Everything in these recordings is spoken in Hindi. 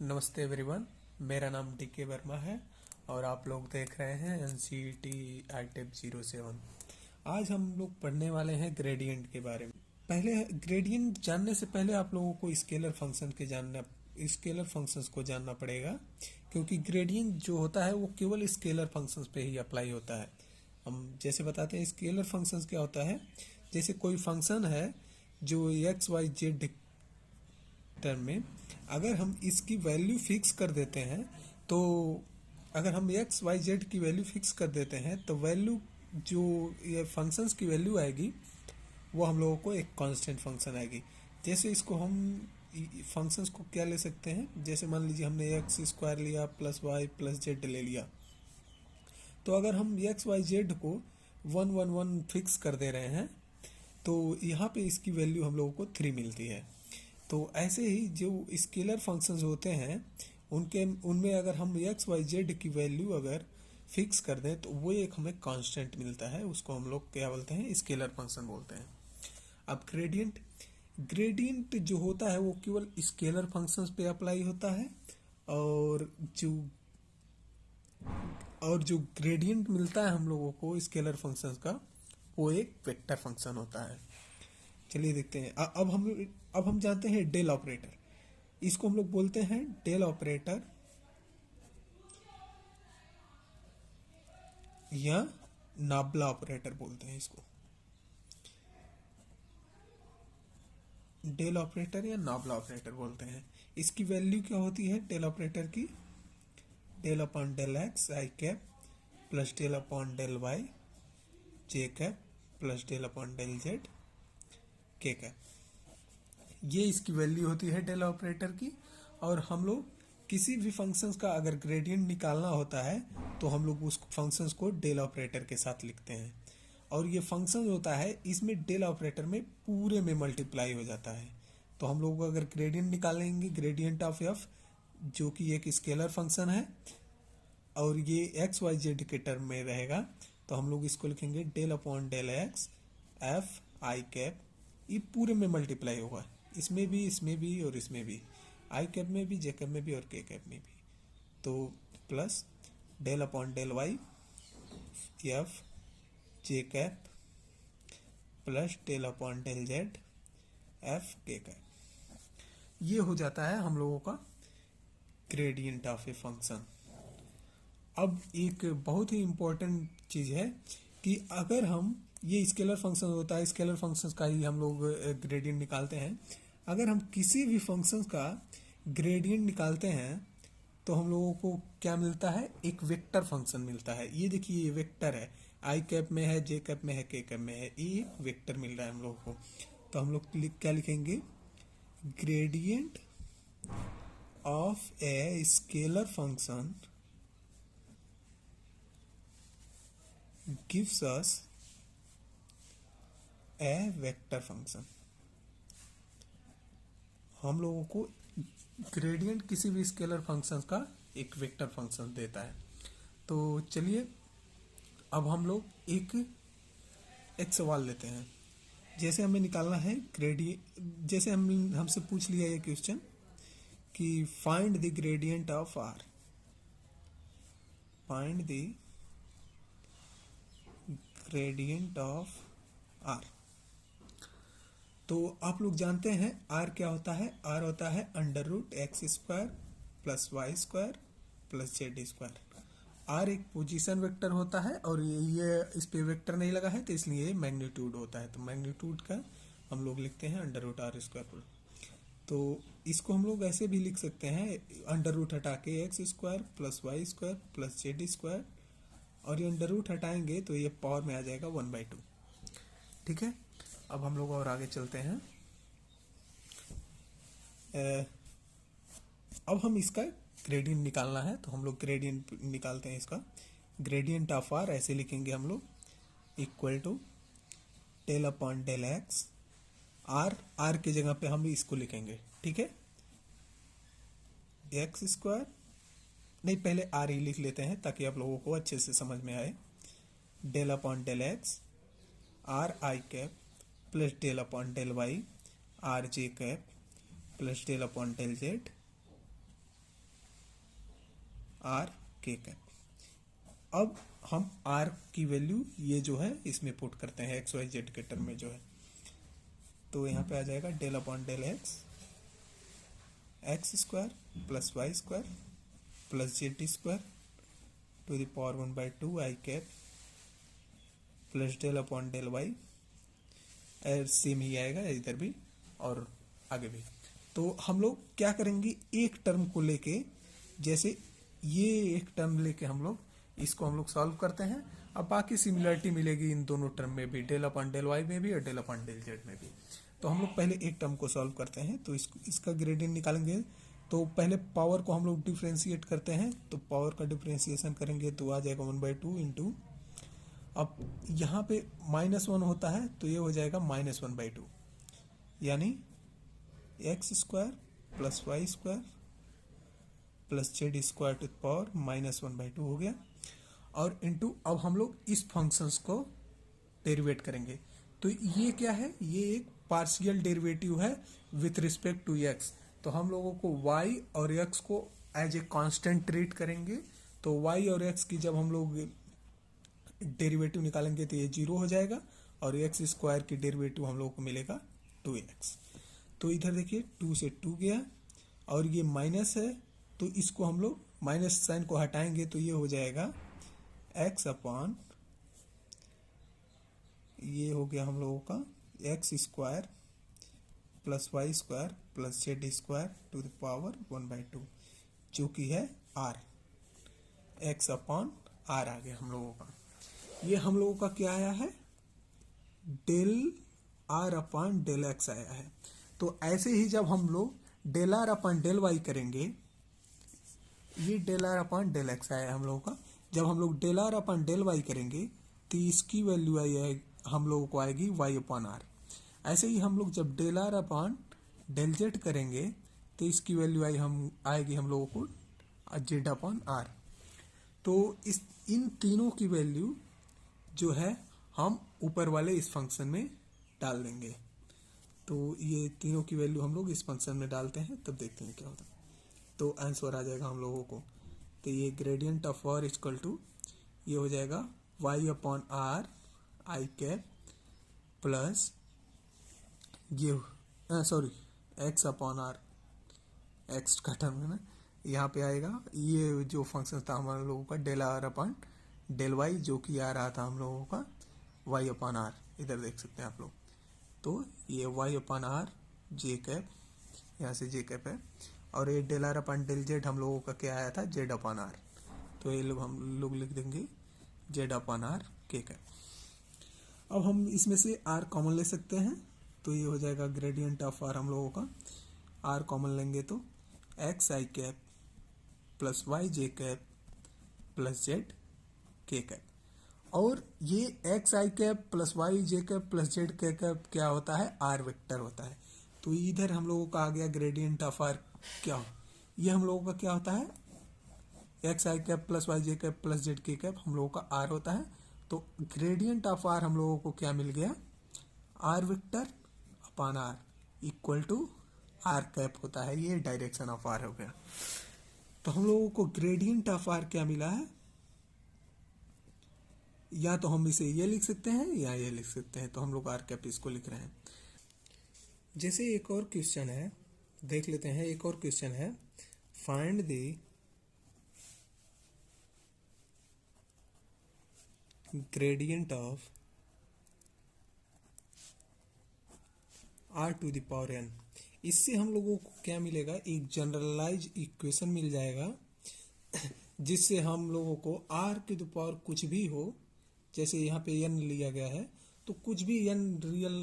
नमस्ते एवरीवन। मेरा नाम डीके वर्मा है और आप लोग देख रहे हैं एनसीईटी आईटेप 07। आज हम लोग पढ़ने वाले हैं ग्रेडियंट के बारे में। पहले ग्रेडियंट जानने से पहले आप लोगों को स्केलर फंक्शंस को जानना पड़ेगा, क्योंकि ग्रेडियंट जो होता है वो केवल स्केलर फंक्शंस पे ही अप्लाई होता है। हम जैसे बताते हैं स्केलर फंक्शंस क्या होता है। जैसे कोई फंक्शन है जो एक्स वाई जेड टर्म में, अगर हम इसकी वैल्यू फिक्स कर देते हैं तो अगर हम एक्स वाई जेड की वैल्यू फिक्स कर देते हैं तो वैल्यू जो ये फंक्शंस की वैल्यू आएगी वो हम लोगों को एक कांस्टेंट फंक्शन आएगी। जैसे इसको हम फंक्शंस को क्या ले सकते हैं, जैसे मान लीजिए हमने एक्स स्क्वायर लिया प्लस वाई प्लस जेड ले लिया, तो अगर हम एक्स वाई जेड को 1 1 1 फिक्स कर दे रहे हैं तो यहाँ पे इसकी वैल्यू हम लोगों को 3 मिलती है। तो ऐसे ही जो स्केलर फंक्शंस होते हैं उनमें अगर हम एक्स वाई जेड की वैल्यू अगर फिक्स कर दें तो वो एक हमें कांस्टेंट मिलता है, उसको हम लोग क्या बोलते हैं, स्केलर फंक्शन बोलते हैं। अब ग्रेडियंट जो होता है वो केवल स्केलर फंक्शंस पे अप्लाई होता है, और जो ग्रेडियंट मिलता है हम लोगों को स्केलर फंक्शंस का वो एक वेक्टर फंक्शन होता है। चलिए देखते हैं। अब हम जानते हैं डेल ऑपरेटर। इसको हम लोग बोलते हैं डेल ऑपरेटर या नाबला ऑपरेटर बोलते हैं इसको। डेल ऑपरेटर या नाबला ऑपरेटर बोलते हैं। इसकी वैल्यू क्या होती है डेल ऑपरेटर की? Del upon del x i cap plus del upon del y j cap plus del upon del z k cap, ये इसकी वैल्यू होती है डेल ऑपरेटर की। और हम लोग किसी भी फंक्शंस का अगर ग्रेडियंट निकालना होता है तो हम लोग उस फंक्शंस को डेल ऑपरेटर के साथ लिखते हैं। और ये फंक्शन होता है इसमें डेल ऑपरेटर में पूरे में मल्टीप्लाई हो जाता है। तो हम लोग अगर ग्रेडियंट निकालेंगे, ग्रेडियंट ऑफ एफ जो कि एक स्केलर फंक्शन है और ये एक्स वाई जेड के टर्म में रहेगा, तो हम लोग इसको लिखेंगे del upon del x f i cap. ये पूरे में मल्टीप्लाई होगा, इसमें भी और इसमें भी, आई कैप में भी, जे कैप में भी और के कैप में भी। तो plus del upon del y f j cap plus del upon del z f k cap, ये हो जाता है हम लोगों का ग्रेडियंट ऑफ ए फंक्शन। अब एक बहुत ही इंपॉर्टेंट चीज़ है कि अगर हम ये स्केलर फंक्शन होता है, स्केलर फंक्शंस का ही हम लोग ग्रेडियंट निकालते हैं। अगर हम किसी भी फंक्शंस का ग्रेडियंट निकालते हैं तो हम लोगों को क्या मिलता है, एक वेक्टर फंक्शन मिलता है। ये देखिए ये वेक्टर है, आई कैप में है, जे कैप में है, के कैप में है, ये वेक्टर मिल रहा है हम लोगों को। तो हम लोग क्या लिखेंगे, gradient of a scalar function gives us A vector function. हम लोगों को ग्रेडियंट किसी भी स्केलर फंक्शन का एक वेक्टर फंक्शन देता है। तो चलिए अब हम लोग एक सवाल लेते हैं। जैसे हमें निकालना है जैसे हमसे पूछ लिया ये क्वेश्चन कि find the gradient of r, find the gradient of r. तो आप लोग जानते हैं आर क्या होता है, आर होता है under root x square plus y square plus z square. R एक पोजीशन वेक्टर होता है और ये इस पे वेक्टर नहीं लगा है तो इसलिए ये मैग्नीट्यूड होता है। तो मैग्नीट्यूड का हम लोग लिखते हैं अंडर रूट आर स्क्वायर। तो इसको हम लोग ऐसे भी लिख सकते हैं, अंडर रूट हटा के x square plus y square plus z square, और ये अंडर रूट हटाएंगे तो ये पावर में आ जाएगा 1/2। ठीक है, अब हम लोग और आगे चलते हैं। अब हम इसका ग्रेडियंट निकालना है तो हम लोग ग्रेडियंट निकालते हैं। इसका ग्रेडियंट ऑफ आर ऐसे लिखेंगे हम लोग, equal to del upon del x, r की जगह पे हम इसको लिखेंगे। ठीक है, एक्स स्क्वायर नहीं, पहले आर ही लिख लेते हैं ताकि आप लोगों को अच्छे से समझ में आए। Del upon del x r i cap plus del upon del y r j cap plus del upon del z r k cap. अब हम आर की वैल्यू ये जो है इसमें पुट करते हैं एक्स वाई जेड के टर्म में जो है, तो यहाँ पे आ जाएगा del upon del x x square plus y square plus z square to the power 1/2 i cap plus del upon del y, same ही आएगा इधर भी और आगे भी। तो हम लोग क्या करेंगे, एक टर्म को लेके, जैसे ये एक टर्म लेके हम लोग इसको हम लोग सॉल्व करते हैं। अब बाकी सिमिलरिटी मिलेगी इन दोनों टर्म में भी, डेल अपॉन डेल वाई में भी और डेल अपॉन डेल जेड में भी। तो हम लोग पहले एक टर्म को सॉल्व करते हैं, तो इसका ग्रेडियंट निकालेंगे। तो पहले पावर को हम लोग डिफ्रेंशिएट करते हैं, तो पावर का डिफ्रेंशिएशन करेंगे तो आ जाएगा 1/2 इंटू, अब यहाँ पे -1 होता है तो ये हो जाएगा -1/2, यानी x square plus y square plus z square to power -1/2 हो गया। और इंटू अब हम लोग इस फंक्शंस को डेरिवेट करेंगे, तो ये क्या है, ये एक पार्शियल डेरिवेटिव है विथ रिस्पेक्ट टू एक्स। तो हम लोगों को y और x को एज ए कांस्टेंट ट्रीट करेंगे। तो y और x की जब हम लोग डेरिवेटिव निकालेंगे तो ये 0 हो जाएगा, और एक्स स्क्वायर की डेरिवेटिव हम लोगों को मिलेगा 2x। तो इधर देखिए 2 से 2 गया, और ये माइनस है तो इसको हम लोग माइनस साइन को हटाएंगे तो ये हो जाएगा x अपॉन, ये हो गया हम लोगों का x square plus y square plus z square to the power 1/2, जो कि है r, x अपॉन r आ गया हम लोगों का। ये हम लोगों का क्या आया है, del r upon del x आया है। तो ऐसे ही जब हम लोग del r upon del y करेंगे, ये del r upon del x आया है हम लोगों का। जब हम लोग del r upon del y करेंगे तो इसकी वैल्यू आई हम लोगों को आएगी y अपॉन r। ऐसे ही हम लोग जब del r upon del z करेंगे तो इसकी वैल्यू आएगी हम लोगों को z अपॉन r। तो इन तीनों की वैल्यू जो है हम ऊपर वाले इस फंक्शन में डाल देंगे। तो ये तीनों की वैल्यू हम लोग इस फंक्शन में डालते हैं, तब देखते हैं क्या होता है। तो आंसर आ जाएगा हम लोगों को, तो ये gradient of r equal to ये हो जाएगा y upon r i cap plus ये sorry x upon r, x का टर्म है ना, यहाँ पे आएगा ये जो फंक्शन था हमारे लोगों का del r upon del y, जो कि आ रहा था हम लोगों का y अपॉन r, इधर देख सकते हैं आप लोग। तो ये y upon r j cap, यहाँ से जे कैप है, और ये del r upon del z हम लोगों का क्या आया था, z अपॉन r। तो ये लोग हम लोग लिख देंगे z अपॉन r के कैप। अब हम इसमें से r कॉमन ले सकते हैं, तो ये हो जाएगा ग्रेडियंट ऑफ r हम लोगों का, r कॉमन लेंगे तो x आई कैप प्लस y जे कैप प्लस z के कैप। और ये x i cap plus y j cap plus z k cap क्या होता है, आर वेक्टर होता है। तो इधर हम लोगों का आ गया ग्रेडियंट ऑफ आर, क्या ये हम लोगों का क्या होता है, x i cap plus y j cap plus z k cap हम लोगों का आर होता है। तो ग्रेडियंट ऑफ आर हम लोगों को क्या मिल गया, r vector upon r equal to r cap होता है, ये डायरेक्शन ऑफ आर हो गया। तो हम लोगों को ग्रेडियंट ऑफ आर क्या मिला है, या तो हम इसे ये लिख सकते हैं या ये लिख सकते हैं, तो हम लोग आर कैप इसको लिख रहे हैं। जैसे एक और क्वेश्चन है, देख लेते हैं। एक और क्वेश्चन है, find the gradient of r to the power n। इससे हम लोगों को क्या मिलेगा, एक जनरलाइज इक्वेशन मिल जाएगा, जिससे हम लोगों को r टू द पावर कुछ भी हो, जैसे यहाँ पे n लिया गया है, तो कुछ भी n real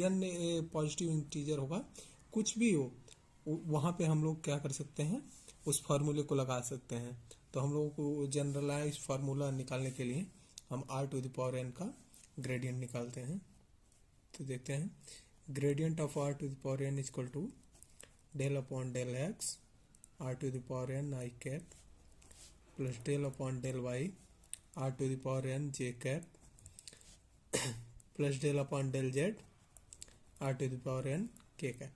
n positive integer होगा, कुछ भी हो वहाँ पे हम लोग क्या कर सकते हैं, उस फार्मूले को लगा सकते हैं। तो हम लोगों को जनरलाइज फार्मूला निकालने के लिए हम r to the power n का ग्रेडियंट निकालते हैं। तो देखते हैं, gradient of r to the power n equal to del upon del x r to the power n i cap plus del upon del y r to the power n j cap plus del upon del z r to the power n k cap.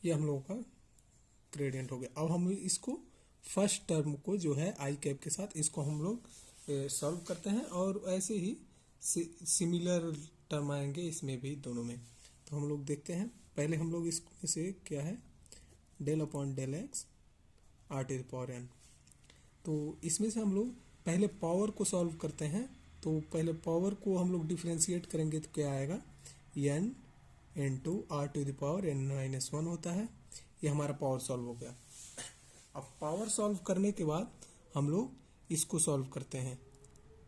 ये हम लोगों का ग्रेडियंट हो गया। अब हम इसको फर्स्ट टर्म को जो है आई कैप के साथ, इसको हम लोग सॉल्व करते हैं। और ऐसे ही सिमिलर टर्म आएंगे इसमें भी, दोनों में। तो हम लोग देखते हैं, पहले हम लोग इसमें से क्या है, del upon del x r to the power n. तो इसमें से हम लोग पहले पावर को सॉल्व करते हैं। तो पहले पावर को हम लोग डिफ्रेंशिएट करेंगे तो क्या आएगा, n into r to the power n minus one होता है। ये हमारा पावर सॉल्व हो गया। अब पावर सॉल्व करने के बाद हम लोग इसको सॉल्व करते हैं,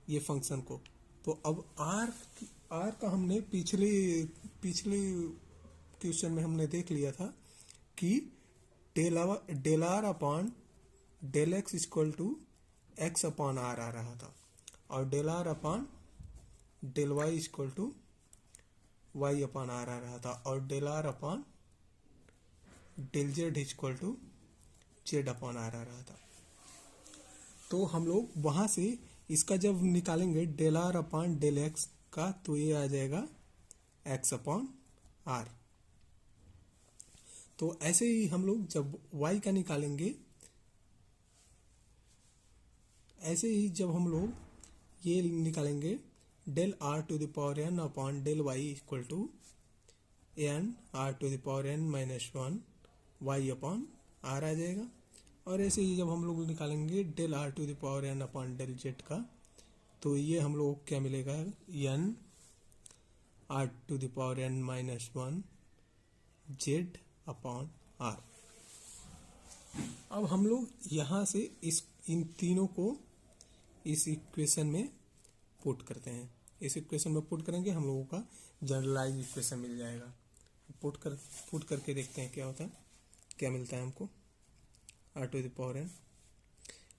ये फंक्शन को। तो अब आर का हमने पिछले क्वेश्चन में हमने देख लिया था कि del r upon del x equal to x upon r आ रहा था, और del r upon del y equal to y upon r आ रहा था, और del r upon del z equal to z upon r आ रहा था। तो हम लोग वहां से इसका जब निकालेंगे del r upon del x का, तो ये आ जाएगा एक्स अपॉन आर। तो ऐसे ही हम लोग जब y का निकालेंगे, ऐसे ही जब हम लोग ये निकालेंगे, del r to the power n upon del y equal to n r to the power n minus one y upon r आ जाएगा। और ऐसे ही जब हम लोग निकालेंगे del r to the power n upon del z का, तो ये हम लोग क्या मिलेगा, n r to the power n minus one z upon r. अब हम लोग यहाँ से इन तीनों को इस इक्वेशन में पुट करते हैं। इस इक्वेशन में पुट करेंगे, हम लोगों का जनरलाइज इक्वेशन मिल जाएगा। पुट करके देखते हैं क्या होता है, क्या मिलता है हमको। R to the power n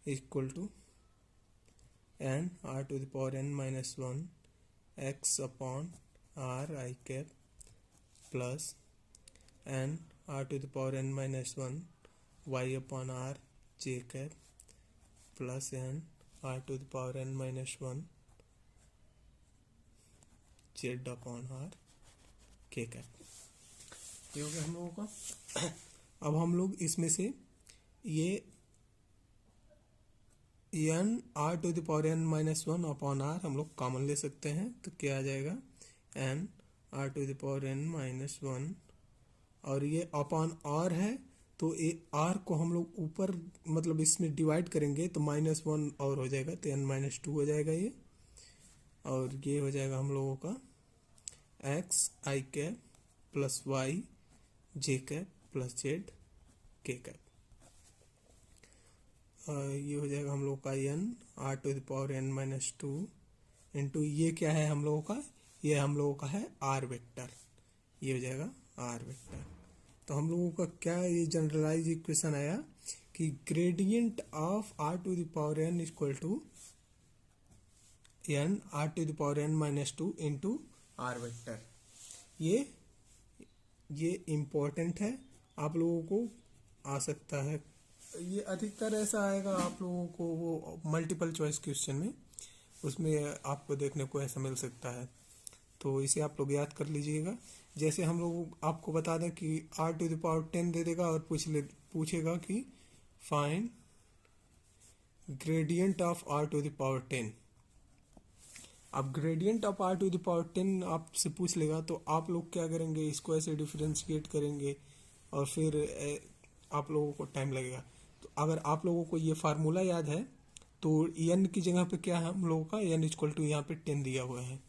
equal to n r to the power n minus one x upon r i cap plus n r to the power n minus one y upon r j cap plus n r to the power n minus one z upon r k cap. ये हो गया हम लोगों का। अब हम लोग इसमें से ये n r to the power n minus one upon r हम लोग कॉमन ले सकते हैं। तो क्या आ जाएगा, n r to the power n minus one, और ये अपॉन आर है, तो ये आर को हम लोग ऊपर मतलब इसमें डिवाइड करेंगे तो माइनस वन और हो जाएगा, तो एन माइनस टू हो जाएगा ये। और ये हो जाएगा हम लोगों का x i cap plus y j cap plus z k cap. ये हो जाएगा हम लोगों का n r to the power n minus two into ये क्या है हम लोगों का, ये हम लोगों का है आर वेक्टर। ये हो जाएगा आर वेक्टर। तो हम लोगों का क्या ये जनरलाइज इक्वेशन आया कि gradient of r to the power n equal to n r to the power n minus two into r vector. ये इम्पोर्टेंट है, आप लोगों को आ सकता है, ये अधिकतर ऐसा आएगा आप लोगों को वो मल्टीपल चॉइस क्वेश्चन में, उसमें आपको देखने को ऐसा मिल सकता है। तो इसे आप लोग याद कर लीजिएगा। जैसे हम लोग आपको बता दें कि आर टू द पावर 10 दे देगा और पूछेगा कि find gradient of r to the power 10। अब gradient of r to the power 10 आपसे पूछ लेगा, तो आप लोग क्या करेंगे, इसको ऐसे डिफरेंशिएट करेंगे और फिर आप लोगों को टाइम लगेगा। तो अगर आप लोगों को ये फार्मूला याद है, तो एन की जगह पे क्या है हम लोगों का, एन इक्वल टू यहाँ पे 10 दिया हुआ है।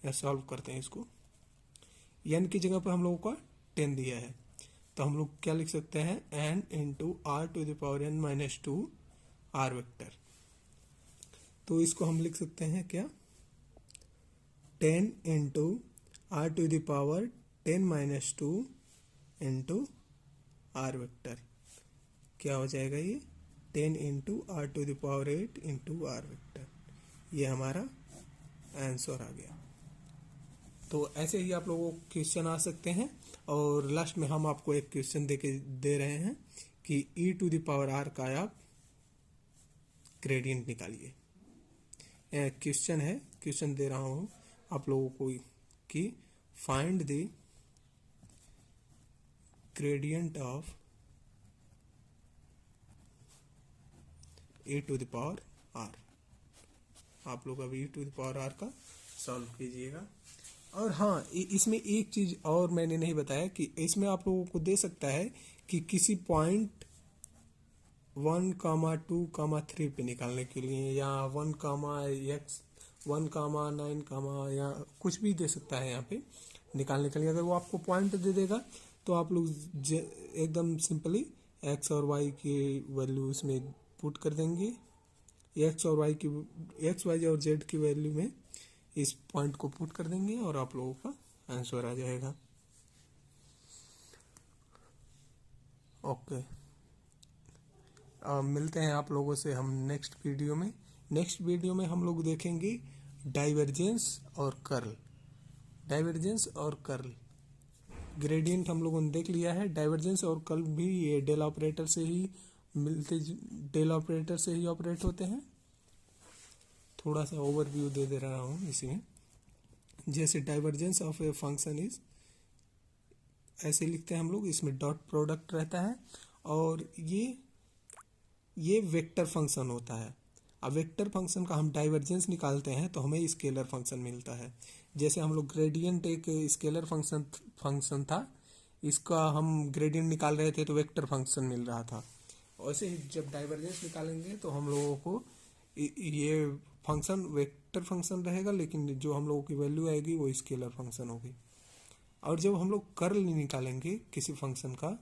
या सॉल्व करते हैं इसको, एन की जगह पे हम लोगों का 10 दिया है, तो हम लोग क्या लिख सकते हैं, n into r to the power n minus two r vector. तो इसको हम लिख सकते हैं क्या, 10 into r to the power 10 minus two into r vector. क्या हो जाएगा ये, 10 into r to the power 8 into r vector. ये हमारा आंसर आ गया। तो ऐसे ही आप लोगों को क्वेश्चन आ सकते हैं। और लास्ट में हम आपको एक क्वेश्चन दे रहे हैं कि ई टू द पावर आर का आप ग्रेडियंट निकालिए। क्वेश्चन है, क्वेश्चन दे रहा हूं आप लोगों को कि find the gradient of e to the power r. आप लोग अभी e to the power r का सॉल्व कीजिएगा। और हाँ, इसमें एक चीज और मैंने नहीं बताया कि इसमें आप लोगों को दे सकता है कि किसी पॉइंट 1,2,3 पे निकालने के लिए, या 1,x 1,9, या कुछ भी दे सकता है यहाँ पे निकालने के लिए। अगर वो आपको पॉइंट दे देगा तो आप लोग एकदम सिंपली x और y की वैल्यू इसमें पुट कर देंगे। x और y की, x y और z की वैल्यू में इस पॉइंट को पुट कर देंगे और आप लोगों का आंसर आ जाएगा। ओके, मिलते हैं आप लोगों से हम नेक्स्ट वीडियो में। नेक्स्ट वीडियो में हम लोग देखेंगे डाइवर्जेंस और कर्ल। डाइवर्जेंस और कर्ल, ग्रेडियंट हम लोगों ने देख लिया है। डाइवर्जेंस और कर्ल भी ये डेल ऑपरेटर से ही डेल ऑपरेटर से ही ऑपरेट होते हैं। थोड़ा सा ओवरव्यू दे रहा हूँ इसी में। जैसे divergence of a function is, ऐसे लिखते हैं हम लोग, इसमें डॉट प्रोडक्ट रहता है और ये वेक्टर फंक्शन होता है। अब वेक्टर फंक्शन का हम डाइवर्जेंस निकालते हैं तो हमें स्केलर फंक्शन मिलता है। जैसे हम लोग ग्रेडियंट एक स्केलर फंक्शन था, इसका हम ग्रेडियंट निकाल रहे थे तो वेक्टर फंक्शन मिल रहा था। वैसे ही जब डाइवर्जेंस निकालेंगे तो हम लोगों को ये फंक्शन वेक्टर फंक्शन रहेगा, लेकिन जो हम लोगों की वैल्यू आएगी वो स्केलर फंक्शन होगी। और जब हम लोग कर्ल निकालेंगे किसी फंक्शन का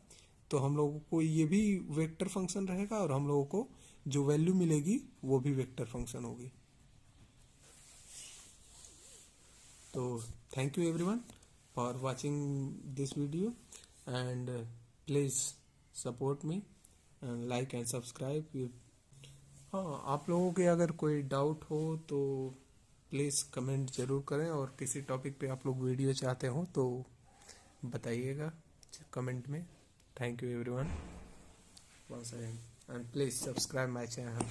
तो हम लोगों को ये भी वेक्टर फंक्शन रहेगा और हम लोगों को जो वैल्यू मिलेगी वो भी वेक्टर फंक्शन होगी। तो thank you everyone for watching this video and please support me and like and subscribe. हाँ, आप लोगों के अगर कोई डाउट हो तो प्लीज़ कमेंट ज़रूर करें, और किसी टॉपिक पे आप लोग वीडियो चाहते हो तो बताइएगा कमेंट में। Thank you everyone once again, and please subscribe my channel.